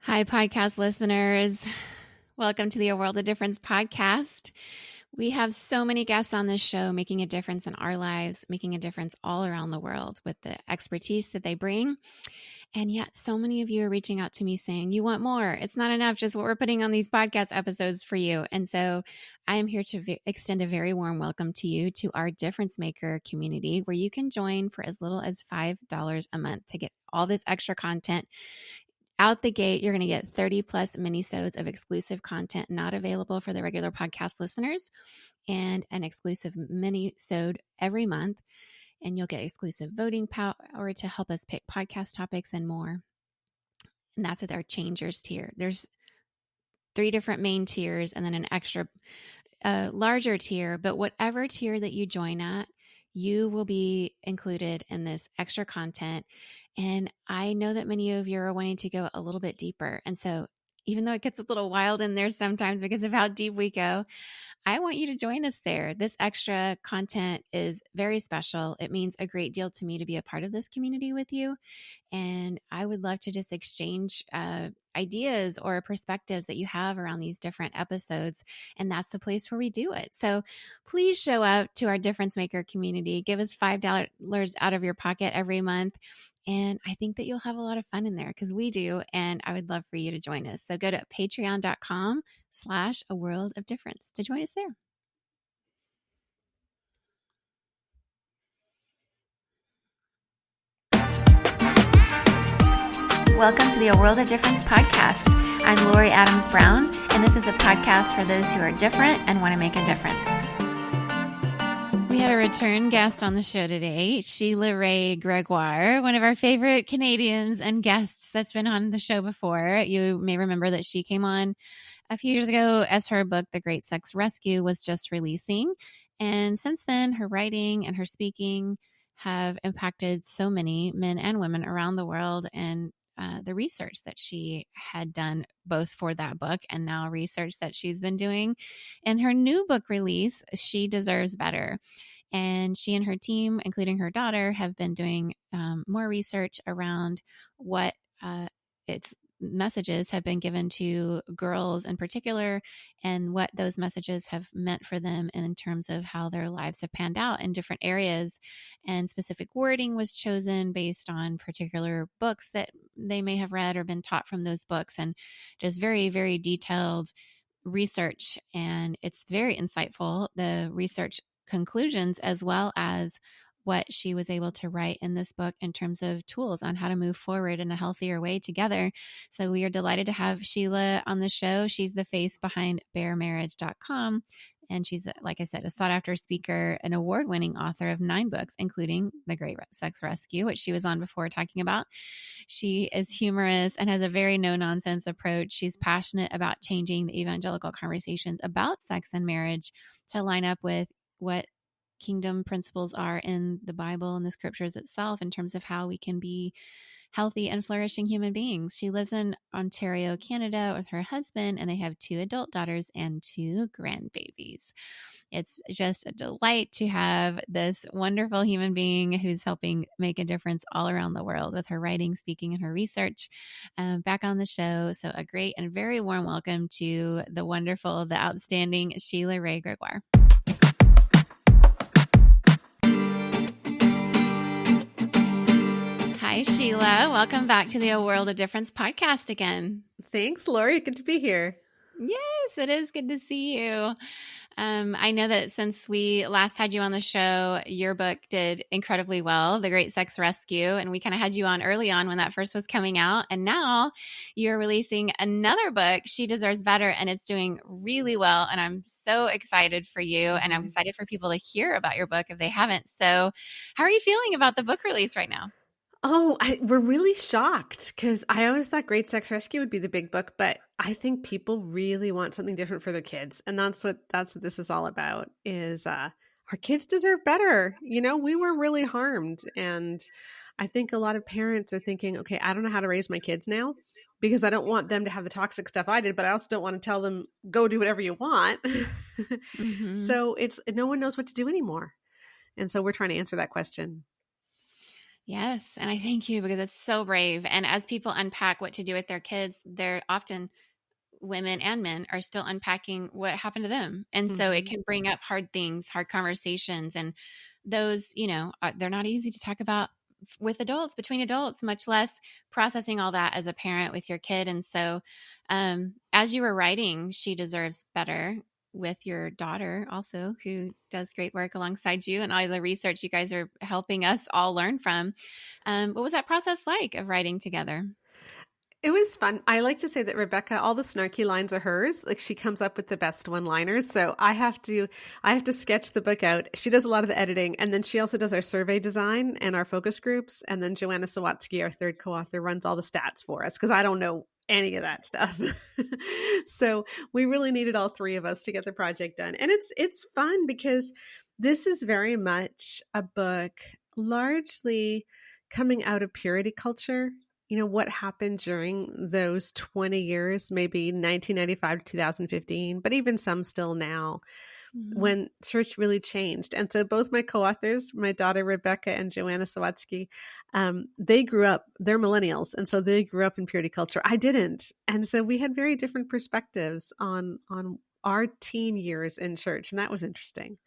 Hi, podcast listeners. Welcome to the A World of Difference podcast. We have so many guests on this show making a difference in our lives, making a difference all around the world with the expertise that they bring. And yet so many of you are reaching out to me saying, you want more. It's not enough just what we're putting on these podcast episodes for you. And so I am here to extend a very warm welcome to you to our Difference Maker community, where you can join for as little as $5 a month to get all this extra content. Out the gate, you're going to get 30 plus mini-sodes of exclusive content not available for the regular podcast listeners, and an exclusive mini-sode every month. And you'll get exclusive voting power to help us pick podcast topics and more. And that's at our Changers tier. There's 3 different main tiers and then an extra larger tier. But whatever tier that you join at, you will be included in this extra content. And I know that many of you are wanting to go a little bit deeper. And so even though it gets a little wild in there sometimes because of how deep we go, I want you to join us there. This extra content is very special. It means a great deal to me to be a part of this community with you. And I would love to just exchange ideas or perspectives that you have around these different episodes. And that's the place where we do it. So please show up to our Difference Maker community. Give us $5 out of your pocket every month. And I think that you'll have a lot of fun in there because we do. And I would love for you to join us. So go to patreon.com/A World of Difference to join us there. Welcome to the A World of Difference podcast. I'm Lori Adams Brown, and this is a podcast for those who are different and want to make a difference. We have a return guest on the show today, Sheila Wray Gregoire, one of our favorite Canadians and guests that's been on the show before. You may remember that she came on a few years ago as her book, The Great Sex Rescue, was just releasing. And since then, her writing and her speaking have impacted so many men and women around the world, and the research that she had done both for that book and now research that she's been doing. In her new book release, She Deserves Better. And she and her team, including her daughter, have been doing more research around what its messages have been given to girls in particular, and what those messages have meant for them in terms of how their lives have panned out in different areas. And specific wording was chosen based on particular books that they may have read or been taught from those books, and just very, very detailed research. And it's very insightful, the research conclusions, as well as what she was able to write in this book in terms of tools on how to move forward in a healthier way together. So we are delighted to have Sheila on the show. She's the face behind bearmarriage.com. And she's, like I said, a sought-after speaker, an award-winning author of 9 books, including The Great Sex Rescue, which she was on before talking about. She is humorous and has a very no-nonsense approach. She's passionate about changing the evangelical conversations about sex and marriage to line up with what kingdom principles are in the Bible and the scriptures itself in terms of how we can be healthy and flourishing human beings. She lives in Ontario, Canada with her husband, and they have 2 adult daughters and 2 grandbabies. It's just a delight to have this wonderful human being who's helping make a difference all around the world with her writing, speaking, and her research back on the show. So a great and very warm welcome to the wonderful, the outstanding Sheila Wray Gregoire. Hi, Sheila. Welcome back to the A World of Difference podcast again. Thanks, Lori. Good to be here. Yes, it is good to see you. I know that since we last had you on the show, your book did incredibly well, The Great Sex Rescue, and we kind of had you on early on when that first was coming out. And now you're releasing another book, She Deserves Better, and it's doing really well. And I'm so excited for you, and I'm excited for people to hear about your book if they haven't. So how are you feeling about the book release right now? We're really shocked because I always thought Great Sex Rescue would be the big book, but I think people really want something different for their kids. And that's what this is all about, is our kids deserve better. You know, we were really harmed. And I think a lot of parents are thinking, okay, I don't know how to raise my kids now because I don't want them to have the toxic stuff I did, but I also don't want to tell them, go do whatever you want. Mm-hmm. So no one knows what to do anymore. And so we're trying to answer that question. Yes. And I thank you because it's so brave. And as people unpack what to do with their kids, they're often women and men are still unpacking what happened to them. And so it Mhm. can bring up hard things, hard conversations. And those, they're not easy to talk about with adults, between adults, much less processing all that as a parent with your kid. And so, as you were writing, She Deserves Better with your daughter, also, who does great work alongside you and all the research you guys are helping us all learn from. What was that process like of writing together? It was fun. I like to say that Rebecca, all the snarky lines are hers. Like she comes up with the best one-liners. So I have to sketch the book out. She does a lot of the editing, and then she also does our survey design and our focus groups. And then Joanna Sawatsky, our third co-author, runs all the stats for us because I don't know any of that stuff. So we really needed all three of us to get the project done. And it's fun because this is very much a book largely coming out of purity culture, what happened during those 20 years, maybe 1995 to 2015, but even some still now, Mhm. when church really changed. And so both my co-authors, my daughter Rebecca and Joanna Sawatsky, they're millennials, and so they grew up in purity culture. I didn't. And so we had very different perspectives on our teen years in church, and that was interesting.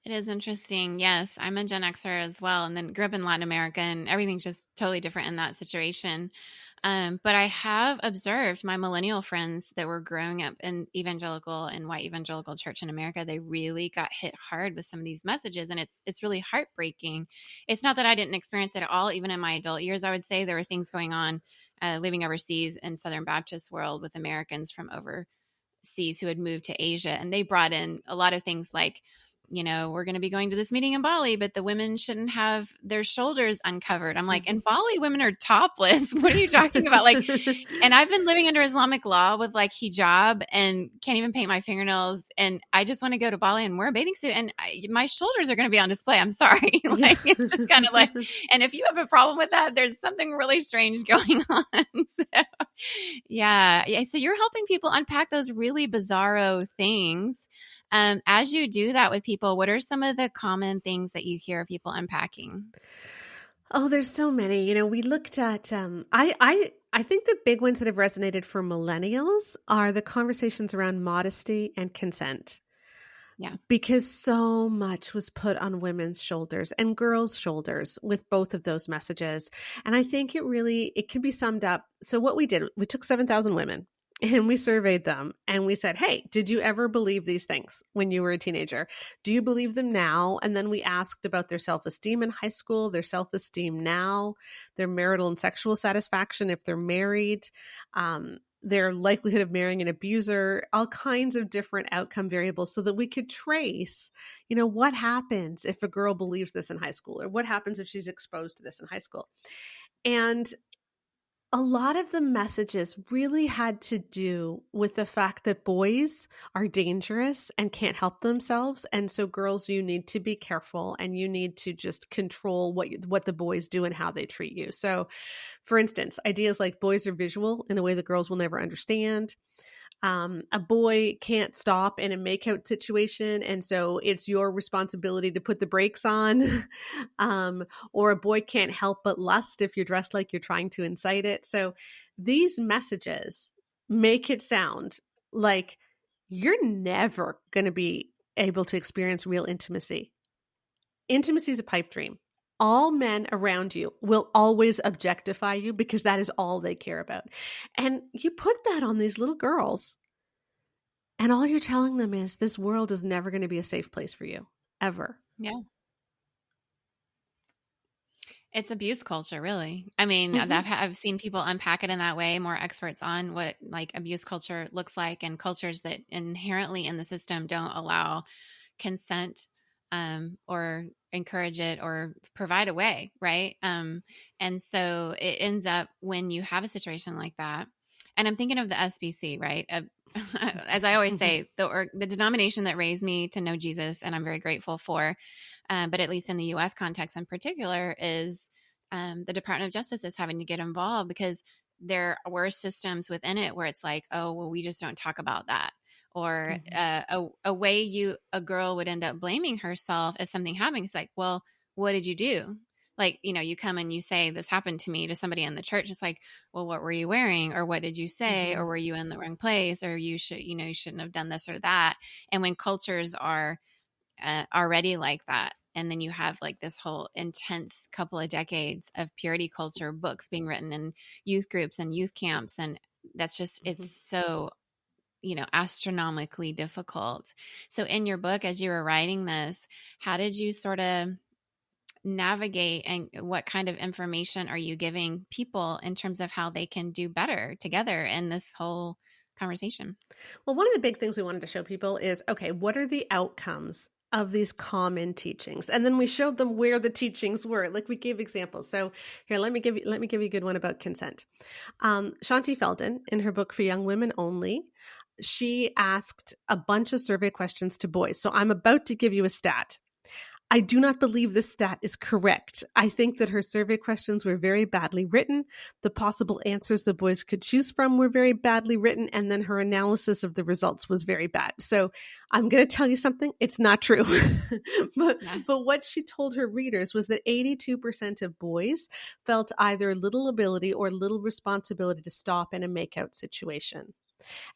It is interesting. Yes, I'm a Gen Xer as well, and then grew up in Latin America, and everything's just totally different in that situation. But I have observed my millennial friends that were growing up in evangelical and white evangelical church in America. They really got hit hard with some of these messages, and it's really heartbreaking. It's not that I didn't experience it at all, even in my adult years. I would say there were things going on living overseas in Southern Baptist world with Americans from overseas who had moved to Asia, and they brought in a lot of things like, we're going to be going to this meeting in Bali, but the women shouldn't have their shoulders uncovered. I'm like, in Bali, women are topless. What are you talking about? Like, and I've been living under Islamic law with like hijab and can't even paint my fingernails. And I just want to go to Bali and wear a bathing suit, and my shoulders are going to be on display. I'm sorry. Yeah. Like, it's just kind of like, and if you have a problem with that, there's something really strange going on. So, yeah. Yeah. So you're helping people unpack those really bizarro things. As you do that with people, what are some of the common things that you hear people unpacking? Oh, there's so many. We looked at I think the big ones that have resonated for millennials are the conversations around modesty and consent, Yeah. because so much was put on women's shoulders and girls' shoulders with both of those messages. And I think it can be summed up. So what we did, we took 7,000 women and we surveyed them and we said, hey, did you ever believe these things when you were a teenager? Do you believe them now? And then we asked about their self-esteem in high school, their self-esteem now, their marital and sexual satisfaction if they're married, their likelihood of marrying an abuser, all kinds of different outcome variables, so that we could trace, what happens if a girl believes this in high school, or what happens if she's exposed to this in high school. And a lot of the messages really had to do with the fact that boys are dangerous and can't help themselves. And so girls, you need to be careful and you need to just control what the boys do and how they treat you. So for instance, ideas like boys are visual in a way that girls will never understand. A boy can't stop in a makeout situation, and so it's your responsibility to put the brakes on. Or a boy can't help but lust if you're dressed like you're trying to incite it. So these messages make it sound like you're never going to be able to experience real intimacy. Intimacy is a pipe dream. All men around you will always objectify you because that is all they care about. And you put that on these little girls, and all you're telling them is this world is never going to be a safe place for you, ever. Yeah. It's abuse culture, really. I mean, Mm-hmm. I've seen people unpack it in that way, more experts on what like abuse culture looks like, and cultures that inherently in the system don't allow consent, or encourage it or provide a way, right? And so it ends up when you have a situation like that. And I'm thinking of the SBC, right? As I always say, the denomination that raised me to know Jesus, and I'm very grateful for, but at least in the U.S. context in particular, is the Department of Justice is having to get involved because there were systems within it where it's like, oh, well, we just don't talk about that. Or Mm-hmm. a way a girl would end up blaming herself if something happened. It's like, well, what did you do? like, you come and you say, this happened to me, to somebody in the church. It's like, well, what were you wearing? Or what did you say? Or were you in the wrong place? Or you shouldn't have done this or that. And when cultures are already like that, and then you have like this whole intense couple of decades of purity culture books being written in youth groups and youth camps. And that's just, it's so, astronomically difficult. So in your book, as you were writing this, how did you sort of navigate, and what kind of information are you giving people in terms of how they can do better together in this whole conversation? Well, one of the big things we wanted to show people is, okay, what are the outcomes of these common teachings? And then we showed them where the teachings were. Like, we gave examples. So here, let me give you a good one about consent. Shanti Feldon, in her book For Young Women Only, she asked a bunch of survey questions to boys. So I'm about to give you a stat. I do not believe this stat is correct. I think that her survey questions were very badly written. The possible answers the boys could choose from were very badly written. And then her analysis of the results was very bad. So I'm going to tell you something. It's not true. But what she told her readers was that 82% of boys felt either little ability or little responsibility to stop in a makeout situation.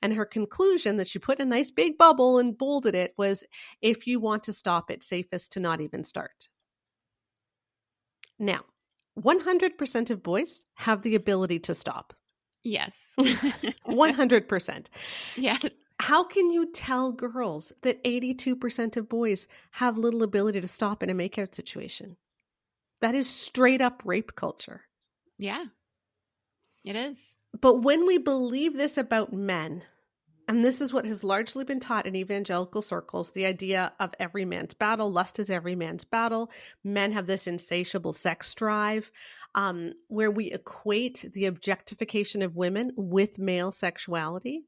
And her conclusion that she put in a nice big bubble and bolded it was, if you want to stop, it's safest to not even start. Now, 100% of boys have the ability to stop. Yes. 100%. Yes. How can you tell girls that 82% of boys have little ability to stop in a makeout situation? That is straight up rape culture. Yeah, it is. But when we believe this about men, and this is what has largely been taught in evangelical circles, the idea of every man's battle, lust is every man's battle. Men have this insatiable sex drive, where we equate the objectification of women with male sexuality.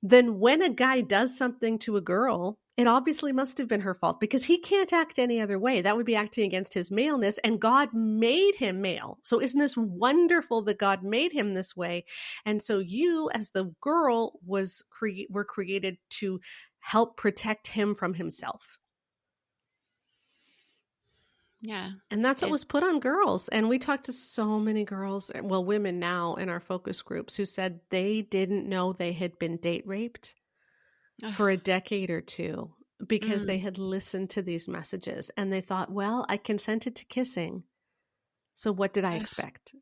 Then when a guy does something to a girl, it obviously must have been her fault, because he can't act any other way. That would be acting against his maleness, and God made him male. So isn't this wonderful that God made him this way? And so you, as the girl, were created to help protect him from himself. Yeah. And that's what was put on girls. And we talked to so many girls, well, women now in our focus groups, who said they didn't know they had been date raped for a decade or two because they had listened to these messages and they thought, well, I consented to kissing, so what did I expect?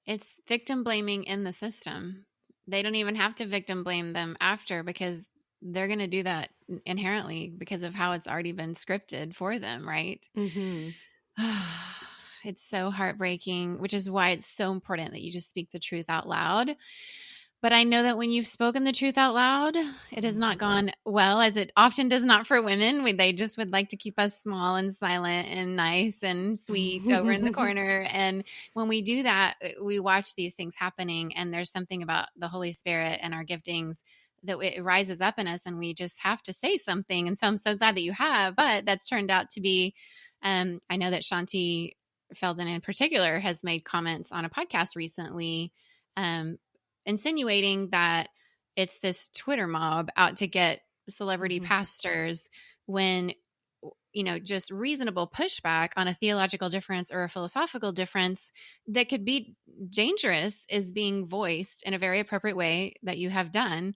It's victim blaming in the system. They don't even have to victim blame them after, because they're going to do that inherently because of how it's already been scripted for them, right? Mm-hmm. It's so heartbreaking, which is why it's so important that you just speak the truth out loud. But I know that when you've spoken the truth out loud, it has not gone well, as it often does not for women. They just would like to keep us small and silent and nice and sweet over in the corner. And when we do that, we watch these things happening, and there's something about the Holy Spirit and our giftings that it rises up in us, and we just have to say something. And so I'm so glad that you have, but that's turned out to be, I know that Shanti Feldon in particular has made comments on a podcast recently, insinuating that it's this Twitter mob out to get celebrity pastors, when, just reasonable pushback on a theological difference or a philosophical difference that could be dangerous is being voiced in a very appropriate way that you have done.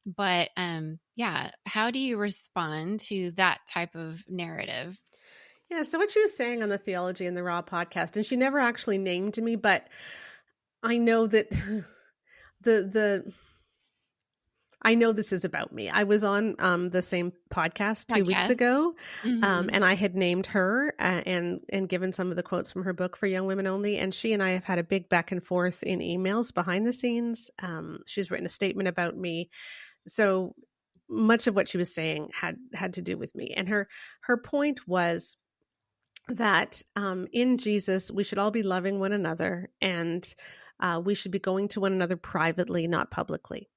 But how do you respond to that type of narrative? Yeah, so what she was saying on the Theology in the Raw podcast, and she never actually named me, but I know that I know this is about me. I was on the same podcast 2 weeks ago, and I had named her and given some of the quotes from her book For Young Women Only, and she and I have had a big back and forth in emails behind the scenes. She's written a statement about me. So much of what she was saying had to do with me. And her point was that in Jesus, we should all be loving one another, and we should be going to one another privately, not publicly,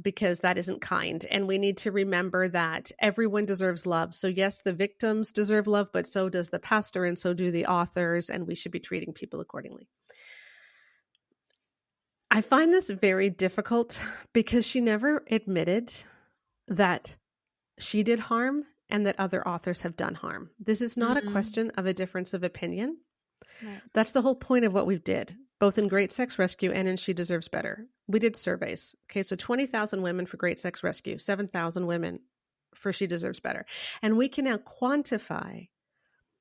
because that isn't kind. And we need to remember that everyone deserves love. So yes, the victims deserve love, but so does the pastor, and so do the authors, and we should be treating people accordingly. I find this very difficult because she never admitted that she did harm and that other authors have done harm. This is not a question of a difference of opinion. Right. That's the whole point of what we did, both in Great Sex Rescue and in She Deserves Better. We did surveys. Okay, so 20,000 women for Great Sex Rescue, 7,000 women for She Deserves Better. And we can now quantify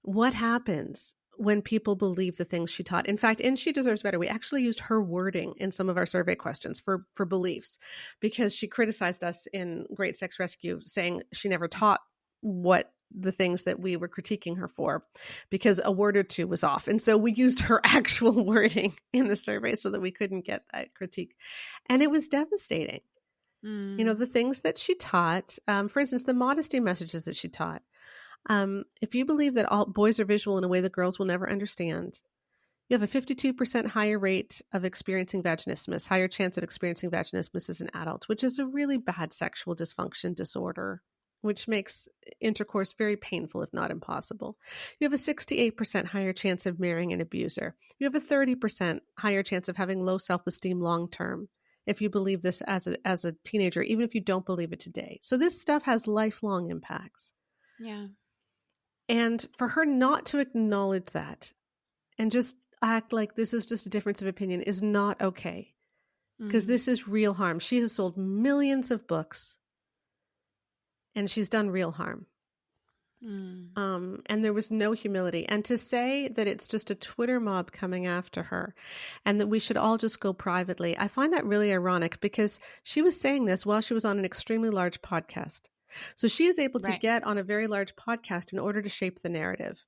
what happens when people believe the things she taught. In fact, in She Deserves Better, we actually used her wording in some of our survey questions for beliefs, because she criticized us in Great Sex Rescue, saying she never taught what the things that we were critiquing her for, because a word or two was off. And so we used her actual wording in the survey so that we couldn't get that critique. And it was devastating. You know, the things that she taught, for instance, the modesty messages that she taught. If you believe that all boys are visual in a way that girls will never understand, you have a 52% higher rate of experiencing vaginismus, higher chance of experiencing vaginismus as an adult, which is a really bad sexual dysfunction disorder, which makes intercourse very painful, if not impossible. You have a 68% higher chance of marrying an abuser. You have a 30% higher chance of having low self-esteem long-term, if you believe this as a teenager, even if you don't believe it today. So this stuff has lifelong impacts. Yeah. And for her not to acknowledge that and just act like this is just a difference of opinion is not okay, because this is real harm. She has sold millions of books and she's done real harm. And there was no humility. And to say that it's just a Twitter mob coming after her and that we should all just go privately, I find that really ironic, because she was saying this while she was on an extremely large podcast. So she is able to get on a very large podcast in order to shape the narrative.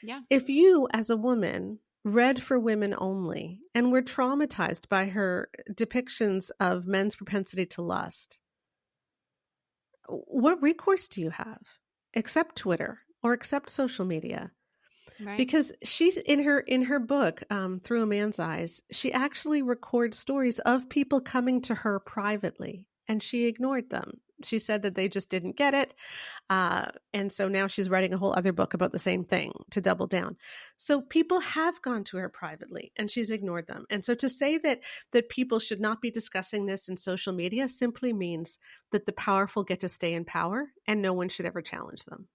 Yeah. If you, as a woman, read for women only and were traumatized by her depictions of men's propensity to lust, what recourse do you have except Twitter or except social media? Right. Because she's in her book, Through a Man's Eyes, she actually records stories of people coming to her privately, and she ignored them. She said that they just didn't get it. And so now she's writing a whole other book about the same thing to double down. So people have gone to her privately and she's ignored them. And so to say that people should not be discussing this in social media simply means that the powerful get to stay in power and no one should ever challenge them.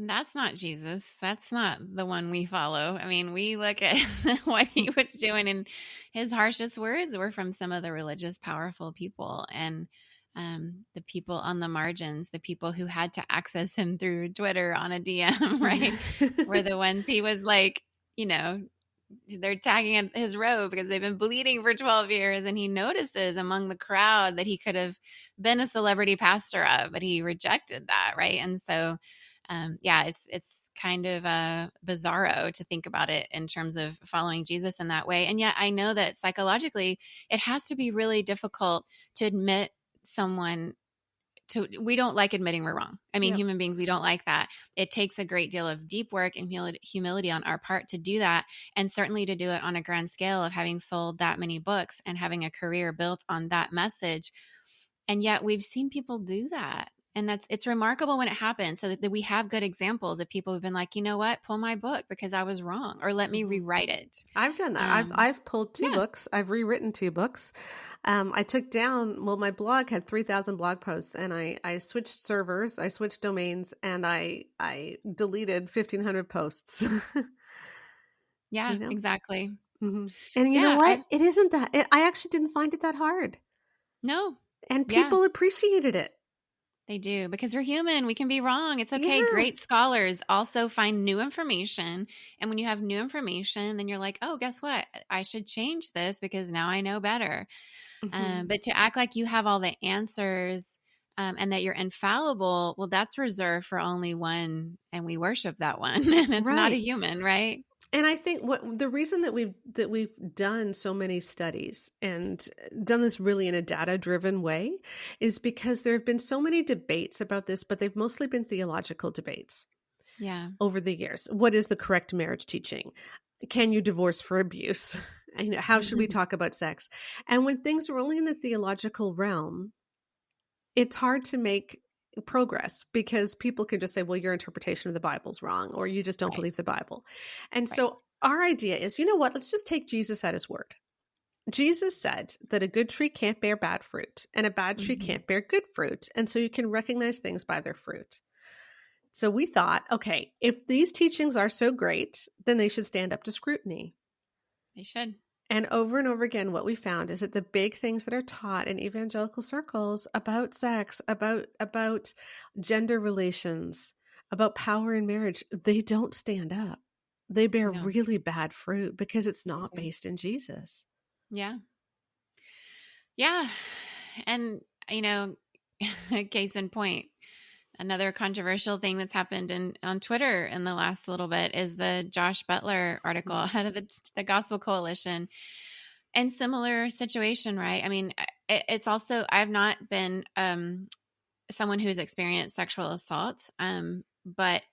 That's not Jesus. That's not the one we follow. I mean, we look at what he was doing, and his harshest words were from some of the religious, powerful people, and the people on the margins, the people who had to access him through Twitter on a DM, right? Were the ones he was like, you know, they're tagging his robe because they've been bleeding for 12 years. And he notices among the crowd that he could have been a celebrity pastor of, but he rejected that, right? And so it's kind of bizarro to think about it in terms of following Jesus in that way. And yet I know that psychologically it has to be really difficult to admit we don't like admitting we're wrong. I mean, human beings, we don't like that. It takes a great deal of deep work and humility on our part to do that. And certainly to do it on a grand scale of having sold that many books and having a career built on that message. And yet we've seen people do that. And it's remarkable when it happens, so that we have good examples of people who've been like, you know what, pull my book because I was wrong, or let me rewrite it. I've done that. I've pulled two books. I've rewritten two books. I took down, my blog had 3,000 blog posts, and I switched servers, I switched domains, and I deleted 1,500 posts. Yeah, exactly. Mm-hmm. And you know what? It isn't that. I actually didn't find it that hard. No. And people appreciated it. They do, because we're human. We can be wrong. It's okay. Yeah. Great scholars also find new information. And when you have new information, then you're like, oh, guess what? I should change this because now I know better. Mm-hmm. But to act like you have all the answers and that you're infallible, well, that's reserved for only one. And we worship that one. And it's not a human, right? And I think the reason that we've done so many studies and done this really in a data-driven way is because there have been so many debates about this, but they've mostly been theological debates. Yeah. Over the years. What is the correct marriage teaching? Can you divorce for abuse? How should we talk about sex? And when things are only in the theological realm, it's hard to make progress because people can just say, well, your interpretation of the Bible is wrong, or you just don't believe the Bible. And so our idea is, you know what, let's just take Jesus at his word. Jesus said that a good tree can't bear bad fruit and a bad tree Mm-hmm. can't bear good fruit. And so you can recognize things by their fruit. So we thought, okay, if these teachings are so great, then they should stand up to scrutiny. They should. And over again, what we found is that the big things that are taught in evangelical circles about sex, about gender relations, about power in marriage, they don't stand up. They bear No, really bad fruit because it's they not do. based in Jesus. Yeah. Yeah. And, case in point, another controversial thing that's happened on Twitter in the last little bit is the Josh Butler article out of the Gospel Coalition. And similar situation, right? I mean, it's also, I've not been someone who's experienced sexual assault. But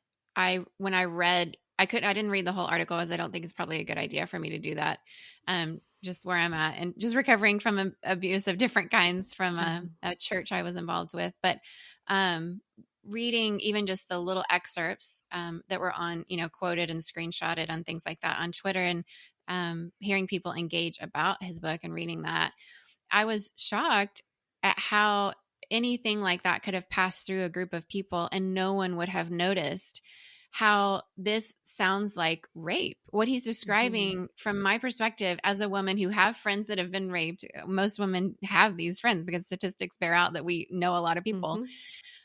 when I read, I didn't read the whole article, as I don't think it's probably a good idea for me to do that. Just where I'm at and just recovering from abuse of different kinds from a church I was involved with. But reading even just the little excerpts that were on, quoted and screenshotted and things like that on Twitter, and hearing people engage about his book and reading that, I was shocked at how anything like that could have passed through a group of people and no one would have noticed. How this sounds like rape. What he's describing, from my perspective as a woman who have friends that have been raped, most women have these friends because statistics bear out that we know a lot of people.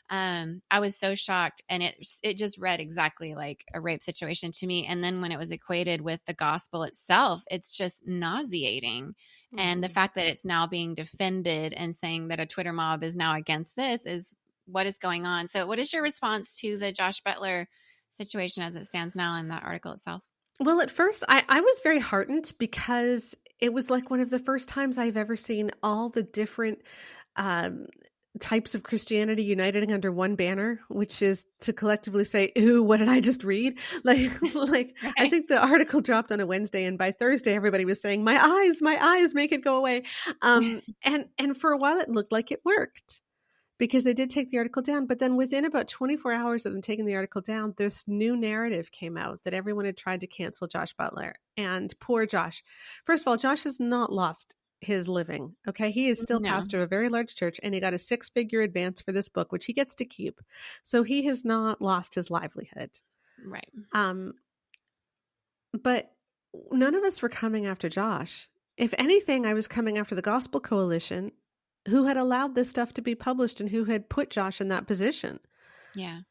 I was so shocked, and it just read exactly like a rape situation to me. And then when it was equated with the gospel itself, it's just nauseating. And the fact that it's now being defended and saying that a Twitter mob is now against this is what is going on. So what is your response to the Josh Butler situation as it stands now in that article itself? Well, at first, I was very heartened because it was like one of the first times I've ever seen all the different types of Christianity uniting under one banner, which is to collectively say, "Ooh, what did I just read?" Like I Right. think the article dropped on a Wednesday, and by Thursday, everybody was saying, my eyes, make it go away." And for a while, it looked like it worked, because they did take the article down. But then within about 24 hours of them taking the article down, this new narrative came out that everyone had tried to cancel Josh Butler. And poor Josh. First of all, Josh has not lost his living. Okay. He is still No. pastor of a very large church, and he got a 6-figure advance for this book, which he gets to keep. So he has not lost his livelihood. Right. But none of us were coming after Josh. If anything, I was coming after the Gospel Coalition, who had allowed this stuff to be published and who had put Josh in that position. Yeah.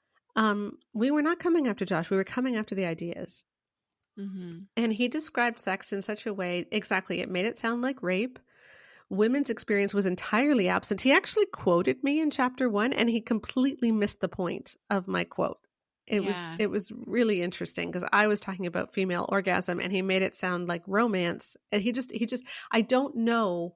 We were not coming after Josh. We were coming after the ideas. And he described sex in such a way, exactly, it made it sound like rape. Women's experience was entirely absent. He actually quoted me in chapter 1, and he completely missed the point of my quote. It was really interesting because I was talking about female orgasm, and he made it sound like romance. And he just I don't know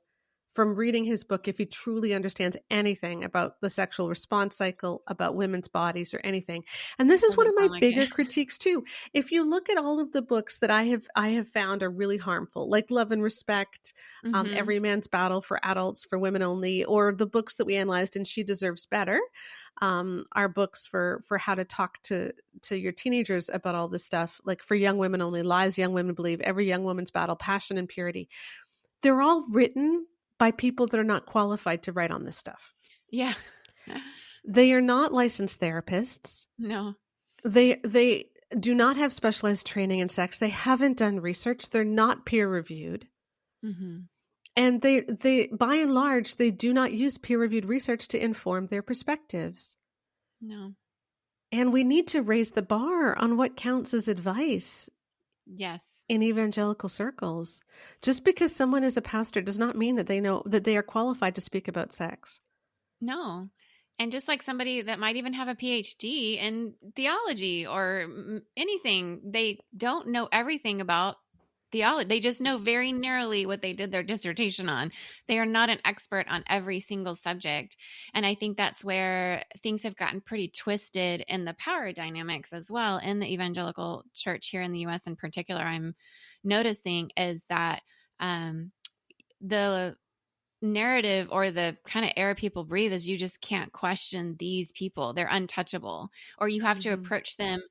from reading his book if he truly understands anything about the sexual response cycle, about women's bodies, or anything. And this is one Doesn't of my sound like bigger it. critiques too. If you look at all of the books that I have found are really harmful, like Love and Respect, Every Man's Battle for Adults, for Women Only, or the books that we analyzed in She Deserves Better, are books for how to talk to your teenagers about all this stuff, like For Young Women Only, Lies Young Women Believe, Every Young Woman's Battle, Passion and Purity. They're all written by people that are not qualified to write on this stuff. Yeah. They are not licensed therapists. No. They do not have specialized training in sex. They haven't done research. They're not peer reviewed. And they by and large, they do not use peer reviewed research to inform their perspectives. No. And we need to raise the bar on what counts as advice. Yes. In evangelical circles. Just because someone is a pastor does not mean that they know that they are qualified to speak about sex. No. And just like somebody that might even have a PhD in theology or anything, they don't know everything about theology. They just know very narrowly what they did their dissertation on. They are not an expert on every single subject. And I think that's where things have gotten pretty twisted in the power dynamics as well in the evangelical church here in the US in particular. I'm noticing is that the narrative or the kind of air people breathe is you just can't question these people. They're untouchable, or you have to approach them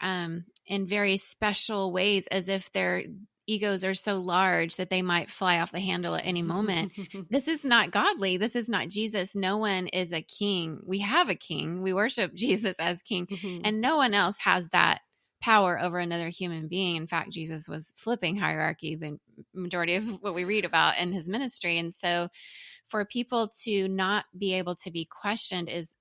in very special ways as if they're egos are so large that they might fly off the handle at any moment. This is not godly. This is not Jesus. No one is a king. We have a king. We worship Jesus as king, Mhm. and no one else has that power over another human being. In fact, Jesus was flipping hierarchy the majority of what we read about in his ministry. And so for people to not be able to be questioned is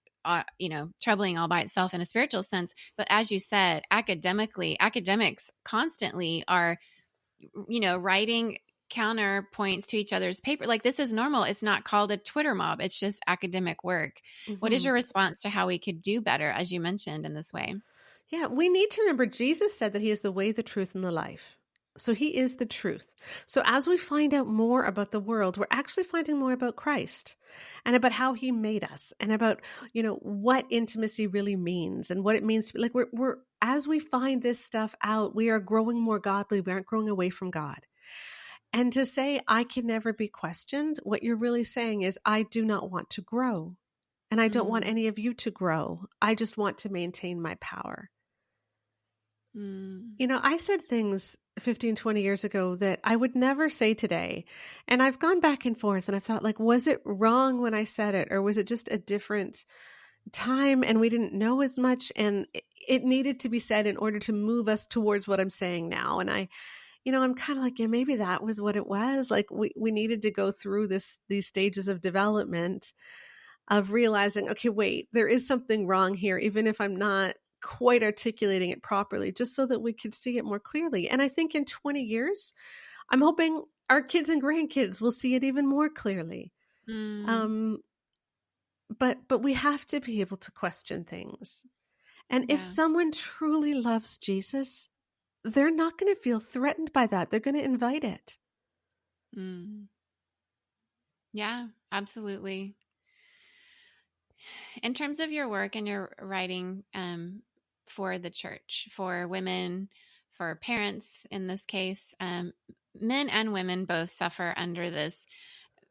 troubling all by itself in a spiritual sense. But as you said, academics constantly are, writing counterpoints to each other's paper. Like, this is normal. It's not called a Twitter mob. It's just academic work. What is Mhm. your response to how we could do better, as you mentioned, in this way? Yeah, we need to remember Jesus said that he is the way, the truth, and the life. So he is the truth. So as we find out more about the world, we're actually finding more about Christ and about how he made us and about, what intimacy really means and what it means. Like we're as we find this stuff out, we are growing more godly. We aren't growing away from God. And to say, I can never be questioned, what you're really saying is, I do not want to grow. And I don't want Mm, any of you to grow. I just want to maintain my power. mm, I said things 15, 20 years ago that I would never say today. And I've gone back and forth and I've thought, like, was it wrong when I said it? Or was it just a different time and we didn't know as much? And it needed to be said in order to move us towards what I'm saying now. And I'm kind of like, yeah, maybe that was what it was. Like we needed to go through these stages of development of realizing, okay, wait, there is something wrong here, even if I'm not quite articulating it properly, just so that we could see it more clearly. And I think in 20 years, I'm hoping our kids and grandkids will see it even more clearly. mm. Um, but we have to be able to question things. And if Yeah. someone truly loves Jesus, they're not going to feel threatened by that. They're going to invite it. Mm. Yeah, absolutely. In terms of your work and your writing, for the church, for women, for parents in this case, men and women both suffer under this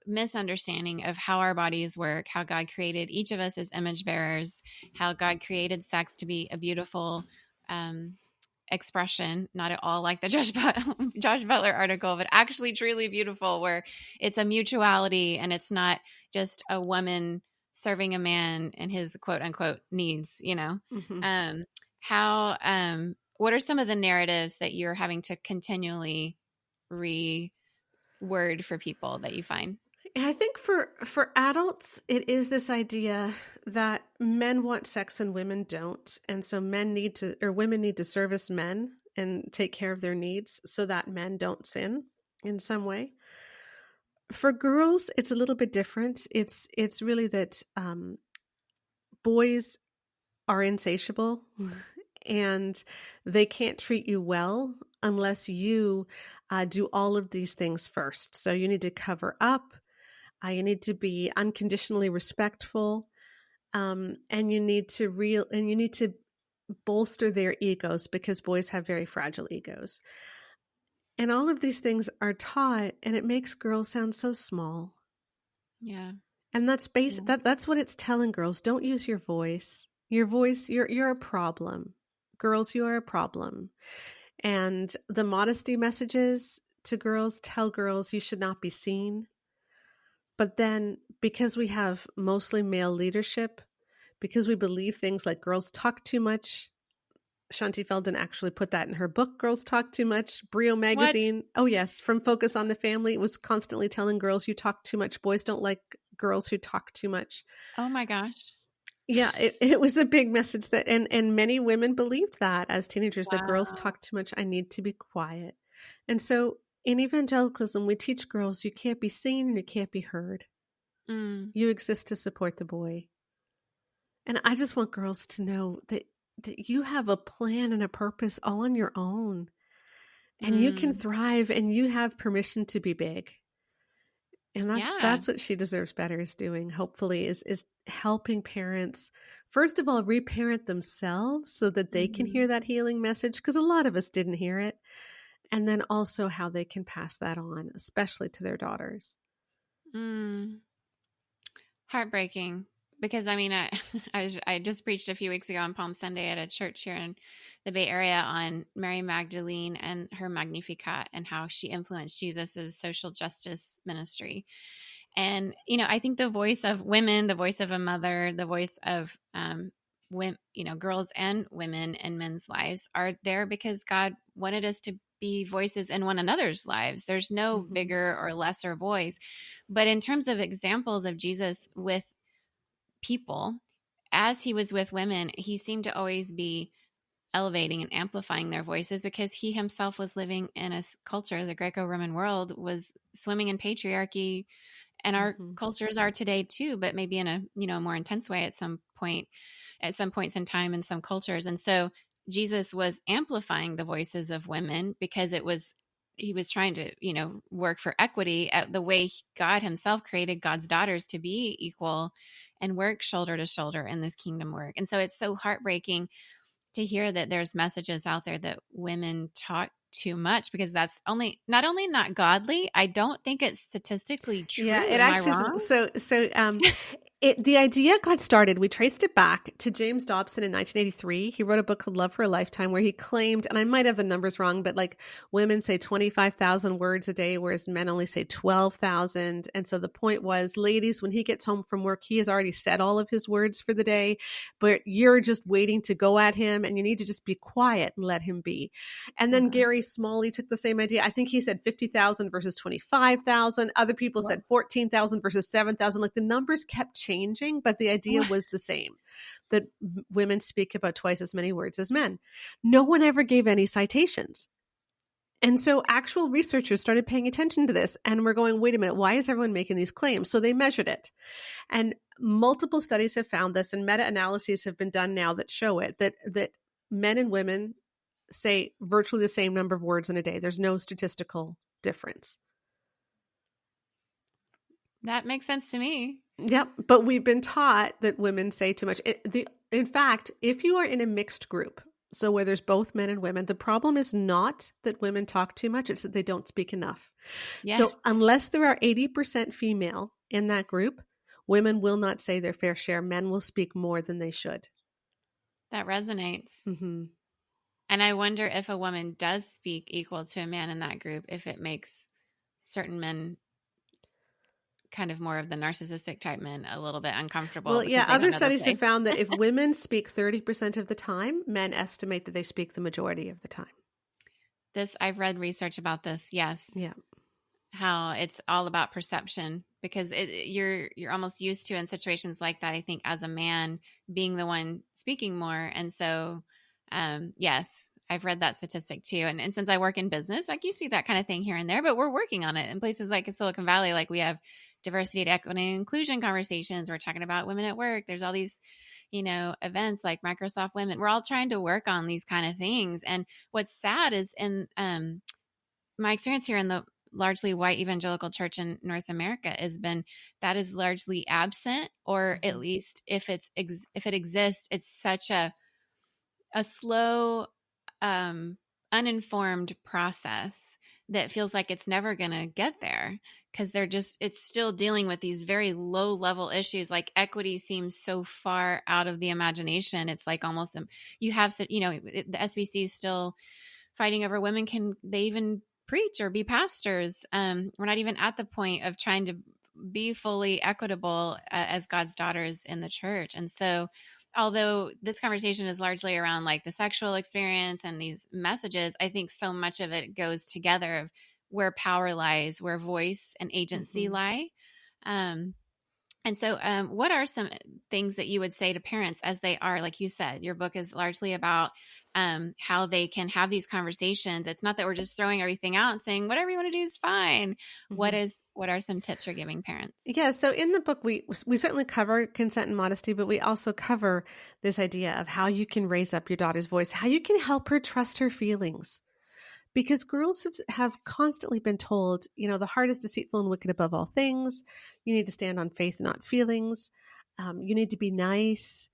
misunderstanding of how our bodies work, how God created each of us as image bearers, how God created sex to be a beautiful um, expression, not at all like the Josh Butler article, but actually truly beautiful, where it's a mutuality and it's not just a woman serving a man and his quote unquote needs. Mm-hmm. um how what are some of the narratives that you're having to continually reword for people that you find? I think for adults, it is this idea that men want sex and women don't, and so women need to service men and take care of their needs so that men don't sin in some way. For girls, it's a little bit different. It's really that boys are insatiable and they can't treat you well unless you do all of these things first. So you need to cover up. You need to be unconditionally respectful, and you need to bolster their egos because boys have very fragile egos. And all of these things are taught, and it makes girls sound so small. Yeah. And Yeah. that's what it's telling girls. Don't use your voice. Your voice, you're a problem. Girls, you are a problem. And the modesty messages to girls tell girls you should not be seen. But then, because we have mostly male leadership, because we believe things like girls talk too much, Shanti Feldon actually put that in her book, Girls Talk Too Much. Brio What? magazine, oh yes, from Focus on the Family, it was constantly telling girls, you talk too much. Boys don't like girls who talk too much. Oh my gosh. Yeah, it was a big message and many women believed that as teenagers, that girls Wow. talk too much. I need to be quiet. And so in evangelicalism, we teach girls you can't be seen and you can't be heard. Mm, You exist to support the boy. And I just want girls to know that you have a plan and a purpose all on your own. And you can mm. thrive and you have permission to be big. And Yeah. that's what She Deserves Better is doing, hopefully, is helping parents, first of all, reparent themselves so that they can Mhm. hear that healing message, because a lot of us didn't hear it. And then also how they can pass that on, especially to their daughters. Mm. Heartbreaking. because I mean, I just preached a few weeks ago on Palm Sunday at a church here in the Bay Area on Mary Magdalene and her Magnificat and how she influenced Jesus's social justice ministry. And I think the voice of women, the voice of a mother, the voice of women, girls and women in men's lives are there because God wanted us to be voices in one another's lives. There's no bigger or lesser voice. But in terms of examples of Jesus with people, as he was with women, he seemed to always be elevating and amplifying their voices because he himself was living in a culture, the Greco-Roman world was swimming in patriarchy, and our cultures are today too, but maybe in a more intense way at some points in time in some cultures. And so Jesus was amplifying the voices of women because he was trying to work for equity at the way God himself created God's daughters to be equal and work shoulder to shoulder in this kingdom work. And so it's so heartbreaking to hear that there's messages out there that women talk too much, because that's not only not godly, I don't think it's statistically true. Yeah, it Am I actually wrong? The idea got started. We traced it back to James Dobson in 1983. He wrote a book called Love for a Lifetime where he claimed, and I might have the numbers wrong, but like women say 25,000 words a day, whereas men only say 12,000. And so the point was, ladies, when he gets home from work, he has already said all of his words for the day, but you're just waiting to go at him and you need to just be quiet and let him be. And then Gary Smalley took the same idea. I think he said 50,000 versus 25,000. Other people said 14,000 versus 7,000. Like the numbers kept changing, but the idea was the same, that women speak about twice as many words as men. No one ever gave any citations. And so actual researchers started paying attention to this and we're going, wait a minute, why is everyone making these claims? So they measured it. And multiple studies have found this, and meta-analyses have been done now that show it, that men and women say virtually the same number of words in a day. There's no statistical difference. That makes sense to me. Yep. But we've been taught that women say too much. In fact, if you are in a mixed group, so where there's both men and women, the problem is not that women talk too much, it's that they don't speak enough. Yes. So unless there are 80% female in that group, women will not say their fair share. Men will speak more than they should. That resonates. Mm-hmm. And I wonder if a woman does speak equal to a man in that group, if it makes certain men, kind of more of the narcissistic type men, a little bit uncomfortable. Well, yeah, other studies have found that if women speak 30% of the time, men estimate that they speak the majority of the time. I've read research about this. Yes. Yeah. How it's all about perception, because you're almost used to, in situations like that, I think, as a man being the one speaking more. And so, yes, I've read that statistic too. And since I work in business, like you see that kind of thing here and there, but we're working on it in places like Silicon Valley. Like we have diversity, equity, and inclusion conversations. We're talking about women at work. There's all these, events like Microsoft Women. We're all trying to work on these kind of things. And what's sad is in my experience here in the largely white evangelical church in North America has been that is largely absent, or at least if it exists, it's such a slow, uninformed process that feels like it's never going to get there, because it's still dealing with these very low level issues. Like equity seems so far out of the imagination. It's like almost, the SBC is still fighting over women. Can they even preach or be pastors? We're not even at the point of trying to be fully equitable as God's daughters in the church. And so, although this conversation is largely around like the sexual experience and these messages, I think so much of it goes together of where power lies, where voice and agency lie. And so what are some things that you would say to parents as they are, like you said, your book is largely about how they can have these conversations. It's not that we're just throwing everything out and saying, whatever you want to do is fine. Mm-hmm. What are some tips you're giving parents? Yeah. So in the book, we certainly cover consent and modesty, but we also cover this idea of how you can raise up your daughter's voice, how you can help her trust her feelings. Because girls have constantly been told, the heart is deceitful and wicked above all things. You need to stand on faith, not feelings. You need to be nice.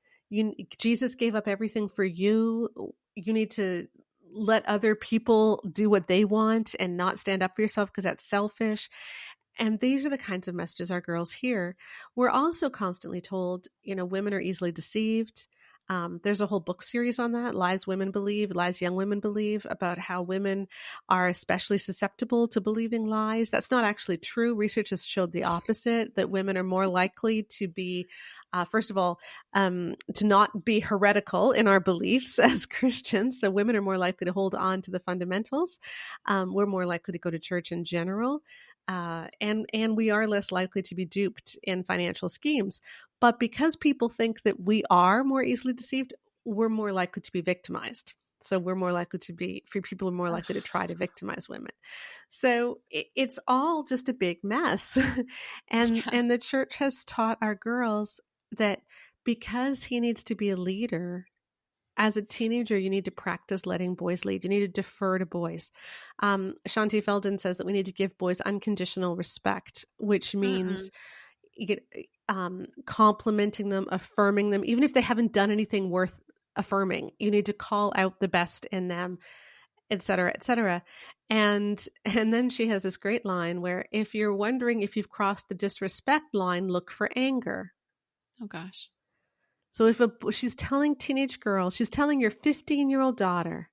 Jesus gave up everything for you. You need to let other people do what they want and not stand up for yourself because that's selfish. And these are the kinds of messages our girls hear. We're also constantly told, women are easily deceived. There's a whole book series on that, Lies Women Believe, Lies Young Women Believe, about how women are especially susceptible to believing lies. That's not actually true. Research has showed the opposite, that women are more likely to be, first of all, to not be heretical in our beliefs as Christians. So women are more likely to hold on to the fundamentals. We're more likely to go to church in general. And we are less likely to be duped in financial schemes. But because people think that we are more easily deceived, we're more likely to be victimized. So we're more likely people are more likely to try to victimize women. So it's all just a big mess. And the church has taught our girls that because he needs to be a leader, as a teenager, you need to practice letting boys lead. You need to defer to boys. Shanti Feldon says that we need to give boys unconditional respect, which means you get complimenting them, affirming them, even if they haven't done anything worth affirming. You need to call out the best in them, et cetera, et cetera. And then she has this great line where, if you're wondering if you've crossed the disrespect line, look for anger. Oh gosh. So she's telling teenage girls, she's telling your 15-year-old daughter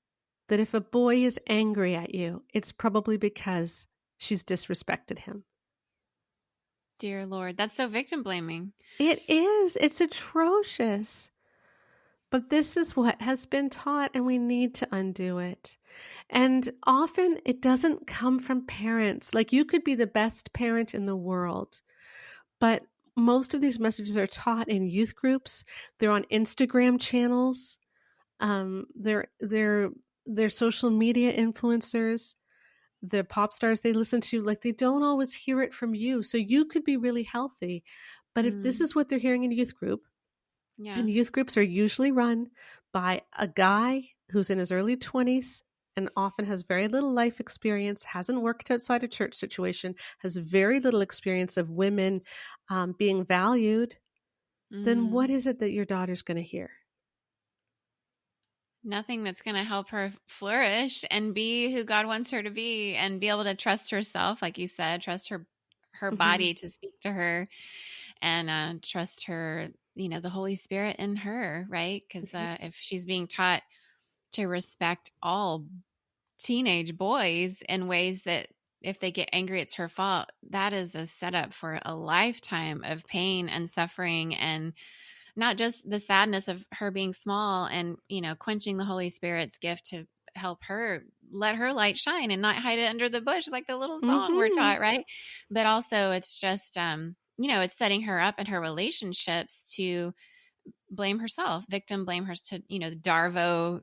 that if a boy is angry at you, it's probably because she's disrespected him. Dear Lord, that's so victim blaming. It is. It's atrocious. But this is what has been taught, and we need to undo it. And often it doesn't come from parents. Like, you could be the best parent in the world, but most of these messages are taught in youth groups. They're on Instagram channels. They're social media influencers. The pop stars they listen to, like, they don't always hear it from you. So you could be really healthy, but if this is what they're hearing in a youth group, and youth groups are usually run by a guy who's in his early 20s and often has very little life experience, hasn't worked outside a church situation, has very little experience of women being valued, then what is it that your daughter's going to hear? Nothing that's going to help her flourish and be who God wants her to be, and be able to trust herself, like you said, trust her body to speak to her, and trust her, the Holy Spirit in her, right? Because if she's being taught to respect all teenage boys in ways that if they get angry, it's her fault, that is a setup for a lifetime of pain and suffering, and not just the sadness of her being small and, quenching the Holy Spirit's gift to help her let her light shine and not hide it under the bush, like the little song we're taught, right? But also it's just, it's setting her up in her relationships to blame herself, victim blame her, to, the DARVO,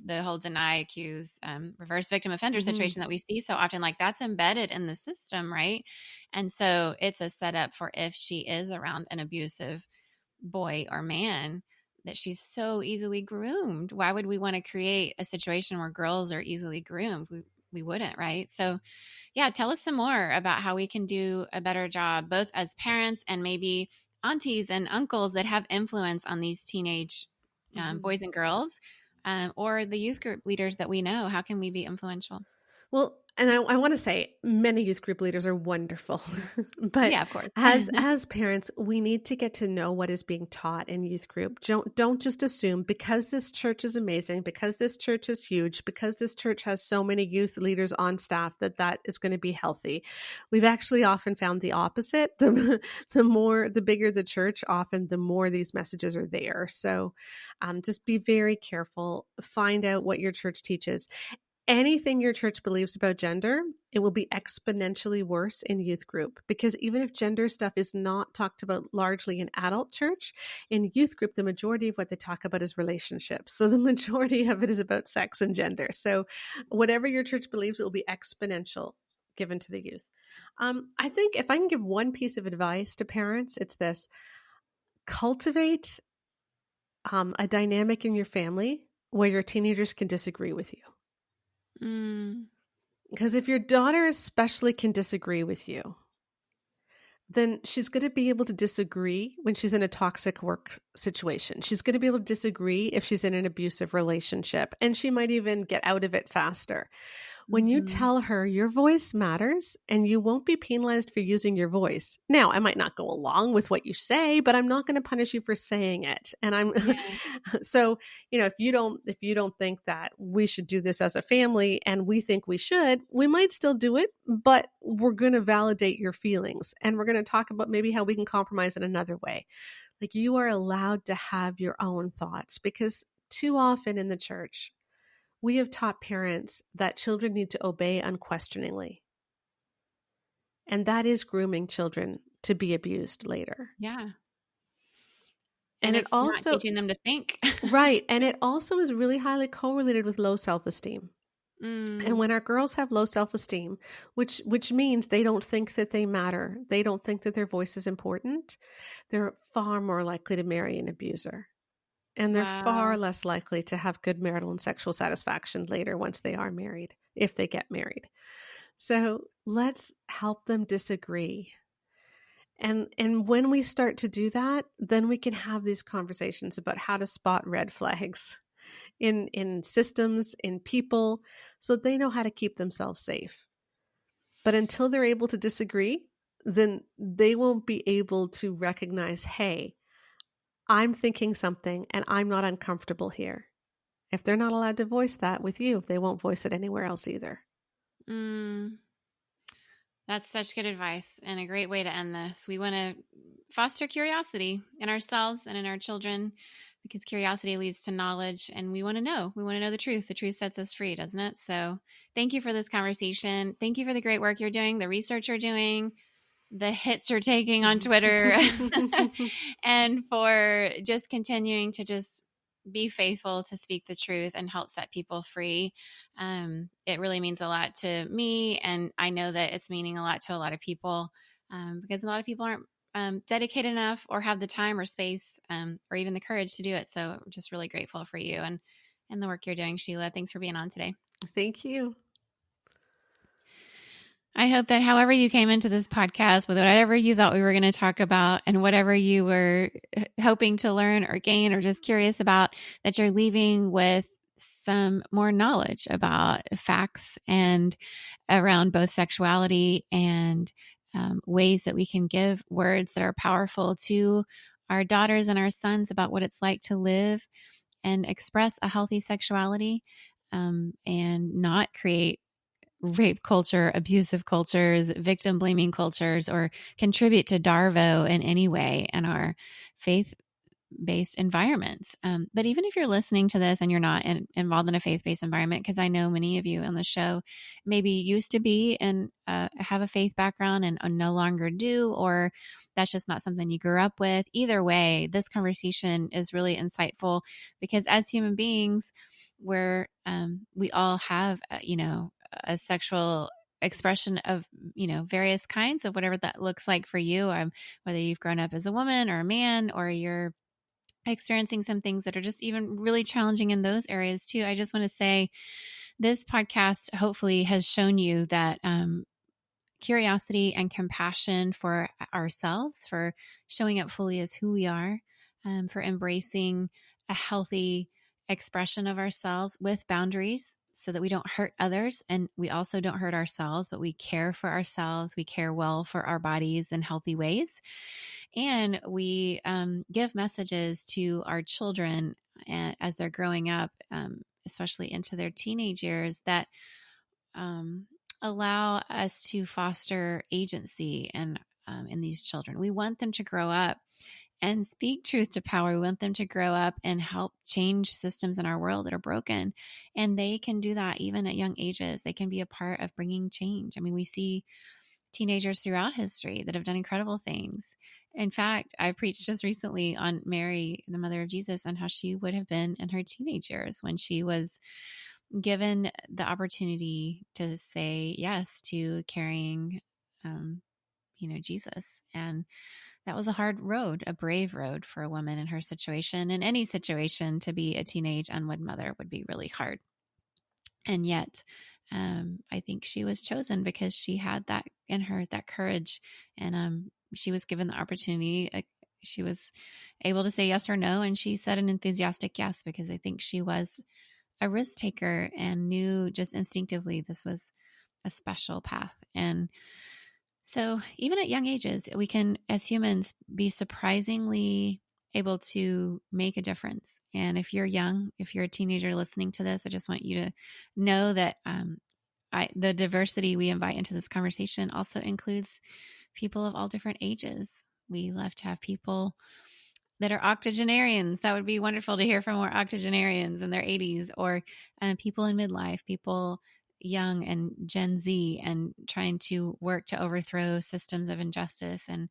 the whole deny, accuse, reverse victim offender situation that we see so often, like that's embedded in the system, right? And so it's a setup for if she is around an abusive boy or man, that she's so easily groomed. Why would we want to create a situation where girls are easily groomed? We wouldn't, right? So yeah, tell us some more about how we can do a better job, both as parents and maybe aunties and uncles that have influence on these teenage boys and girls, or the youth group leaders that we know. How can we be influential? Well, and I want to say many youth group leaders are wonderful, but yeah, of course. as parents, we need to get to know what is being taught in youth group. Don't just assume because this church is amazing, because this church is huge, because this church has so many youth leaders on staff that is going to be healthy. We've actually often found the opposite. The bigger the church, often the more these messages are there. So just be very careful. Find out what your church teaches. Anything your church believes about gender, it will be exponentially worse in youth group, because even if gender stuff is not talked about largely in adult church, in youth group, the majority of what they talk about is relationships. So the majority of it is about sex and gender. So whatever your church believes, it will be exponential given to the youth. I think if I can give one piece of advice to parents, it's this: cultivate a dynamic in your family where your teenagers can disagree with you. Because if your daughter especially can disagree with you, then she's going to be able to disagree when she's in a toxic work situation. She's going to be able to disagree if she's in an abusive relationship, and she might even get out of it faster. When you Mm-hmm. tell her your voice matters and you won't be penalized for using your voice. Now, I might not go along with what you say, but I'm not going to punish you for saying it. And I'm Yeah. so, if you don't think that we should do this as a family and we think we should, we might still do it, but we're going to validate your feelings and we're going to talk about maybe how we can compromise in another way. Like you are allowed to have your own thoughts because too often in the church, we have taught parents that children need to obey unquestioningly. And that is grooming children to be abused later. Yeah. And And it it's not also, teaching them to think. right. And it also is really highly correlated with low self esteem. And Mm, when our girls have low self esteem, which means they don't think that they matter, they don't think that their voice is important, they're far more likely to marry an abuser. And they're far wow. less likely to have good marital and sexual satisfaction later once they are married, if they get married. So let's help them disagree. And when we start to do that, then we can have these conversations about how to spot red flags in systems, in people, so they know how to keep themselves safe. But until they're able to disagree, then they won't be able to recognize, hey, I'm thinking something and I'm not uncomfortable here. If they're not allowed to voice that with you, they won't voice it anywhere else either. Mm, that's such good advice and a great way to end this. We want to foster curiosity in ourselves and in our children because curiosity leads to knowledge and we want to know. We want to know the truth. The truth sets us free, doesn't it? So thank you for this conversation. Thank you for the great work you're doing, the research you're doing, the hits you're taking on Twitter, and for just continuing to just be faithful to speak the truth and help set people free. It really means a lot to me, and I know that it's meaning a lot to a lot of people because a lot of people aren't dedicated enough or have the time or space or even the courage to do it. So we're just really grateful for you and the work you're doing, Sheila. Thanks for being on today. Thank you. I hope that however you came into this podcast with whatever you thought we were going to talk about and whatever you were hoping to learn or gain or just curious about, that you're leaving with some more knowledge about facts and around both sexuality and ways that we can give words that are powerful to our daughters and our sons about what it's like to live and express a healthy sexuality and not create rape culture, abusive cultures, victim blaming cultures, or contribute to Darvo in any way in our faith based environments. But even if you're listening to this and you're not involved in a faith based environment, because I know many of you on the show maybe used to be and have a faith background and no longer do, or that's just not something you grew up with. Either way, this conversation is really insightful because as human beings, we all have, a sexual expression of various kinds of whatever that looks like for you, whether you've grown up as a woman or a man or you're experiencing some things that are just even really challenging in those areas too. I just want to say this podcast hopefully has shown you that curiosity and compassion for ourselves, for showing up fully as who we are, for embracing a healthy expression of ourselves with boundaries so that we don't hurt others and we also don't hurt ourselves, but we care for ourselves. We care well for our bodies in healthy ways. And we give messages to our children as they're growing up, especially into their teenage years, that allow us to foster agency and in these children. We want them to grow up and speak truth to power. We want them to grow up and help change systems in our world that are broken. And they can do that even at young ages. They can be a part of bringing change. I mean, we see teenagers throughout history that have done incredible things. In fact, I preached just recently on Mary, the mother of Jesus, and how she would have been in her teenage years when she was given the opportunity to say yes to carrying, Jesus. And that was a hard road, a brave road for a woman in her situation. In any situation, to be a teenage unwed mother would be really hard. And yet, I think she was chosen because she had that in her, that courage. And she was given the opportunity. She was able to say yes or no. And she said an enthusiastic yes, because I think she was a risk taker and knew just instinctively this was a special path. And so even at young ages, we can, as humans, be surprisingly able to make a difference. And if you're young, if you're a teenager listening to this, I just want you to know that the diversity we invite into this conversation also includes people of all different ages. We love to have people that are octogenarians. That would be wonderful to hear from more octogenarians in their 80s, or people in midlife, people young and Gen Z, and trying to work to overthrow systems of injustice. And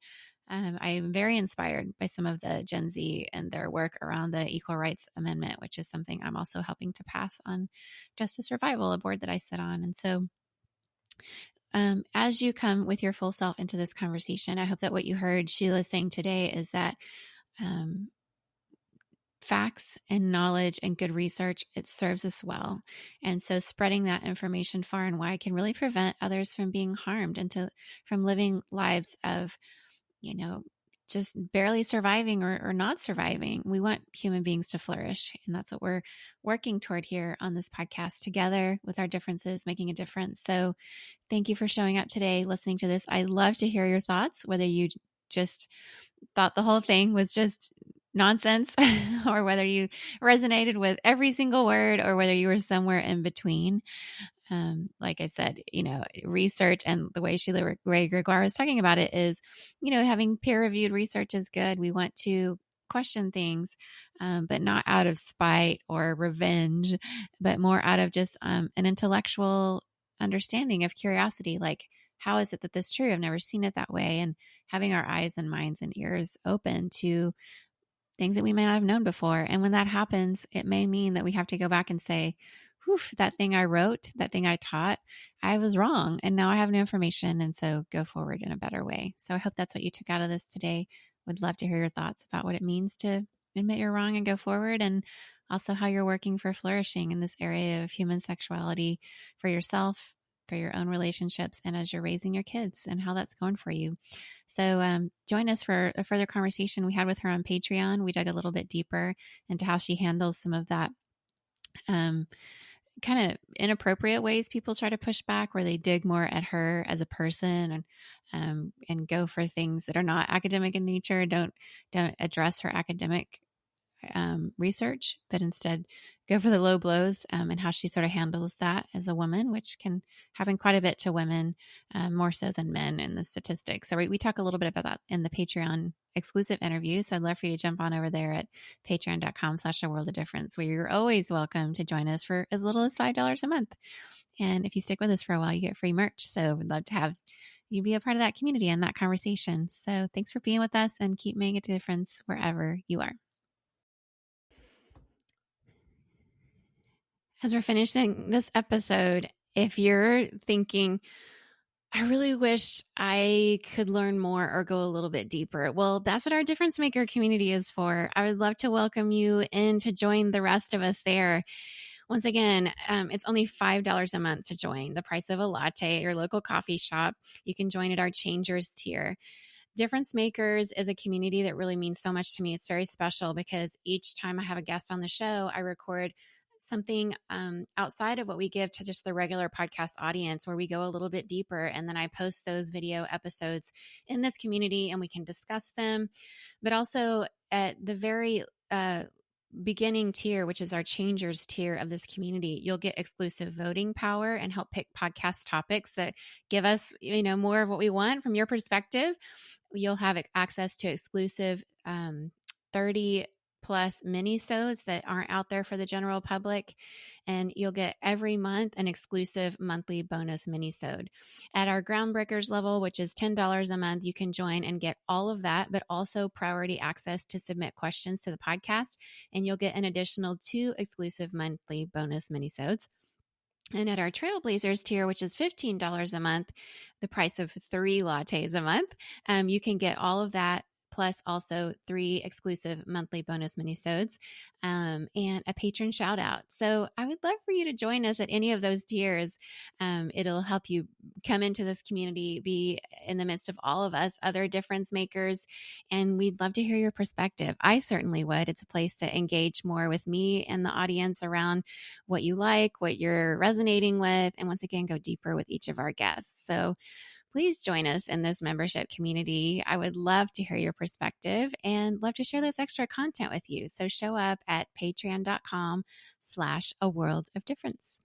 I am very inspired by some of the Gen Z and their work around the Equal Rights Amendment, which is something I'm also helping to pass on Justice Revival, a board that I sit on. And so as you come with your full self into this conversation, I hope that what you heard Sheila saying today is that facts and knowledge and good research, it serves us well. And so spreading that information far and wide can really prevent others from being harmed and from living lives of, just barely surviving or not surviving. We want human beings to flourish. And that's what we're working toward here on this podcast, together with our differences, making a difference. So thank you for showing up today, listening to this. I'd love to hear your thoughts, whether you just thought the whole thing was just nonsense or whether you resonated with every single word, or whether you were somewhere in between. Like I said, research, and the way Sheila Wray Gregoire was talking about it is, having peer-reviewed research is good. We want to question things, but not out of spite or revenge, but more out of just an intellectual understanding of curiosity. Like, how is it that this is true? I've never seen it that way. And having our eyes and minds and ears open to things that we may not have known before. And when that happens, it may mean that we have to go back and say, whew, that thing I wrote, that thing I taught, I was wrong. And now I have new information. And so go forward in a better way. So I hope that's what you took out of this today. Would love to hear your thoughts about what it means to admit you're wrong and go forward, and also how you're working for flourishing in this area of human sexuality for yourself, for your own relationships, and as you're raising your kids, and how that's going for you. So join us for a further conversation we had with her on Patreon. We dug a little bit deeper into how she handles some of that kind of inappropriate ways people try to push back, where they dig more at her as a person and go for things that are not academic in nature, don't address her academic research, but instead go for the low blows, and how she sort of handles that as a woman, which can happen quite a bit to women, more so than men in the statistics. So we talk a little bit about that in the Patreon exclusive interview. So I'd love for you to jump on over there at patreon.com/aworldofdifference, where you're always welcome to join us for as little as $5 a month. And if you stick with us for a while, you get free merch. So we'd love to have you be a part of that community and that conversation. So thanks for being with us, and keep making a difference wherever you are. As we're finishing this episode, if you're thinking, I really wish I could learn more or go a little bit deeper, well, that's what our Difference Maker community is for. I would love to welcome you in to join the rest of us there. Once again, it's only $5 a month to join, the price of a latte at your local coffee shop. You can join at our Changers tier. Difference Makers is a community that really means so much to me. It's very special because each time I have a guest on the show, I record something outside of what we give to just the regular podcast audience, where we go a little bit deeper. And then I post those video episodes in this community and we can discuss them. But also at the very beginning tier, which is our Changers tier of this community, you'll get exclusive voting power and help pick podcast topics that give us, more of what we want from your perspective. You'll have access to exclusive 30 plus mini-sodes that aren't out there for the general public. And you'll get every month an exclusive monthly bonus mini-sode. At our Groundbreakers level, which is $10 a month, you can join and get all of that, but also priority access to submit questions to the podcast. And you'll get an additional 2 exclusive monthly bonus mini-sodes. And at our Trailblazers tier, which is $15 a month, the price of 3 lattes a month, you can get all of that, plus also 3 exclusive monthly bonus minisodes, and a patron shout out. So I would love for you to join us at any of those tiers. It'll help you come into this community, be in the midst of all of us, other difference makers, and we'd love to hear your perspective. I certainly would. It's a place to engage more with me and the audience around what you like, what you're resonating with, and once again, go deeper with each of our guests. So please join us in this membership community. I would love to hear your perspective and love to share this extra content with you. So show up at patreon.com/a world of difference.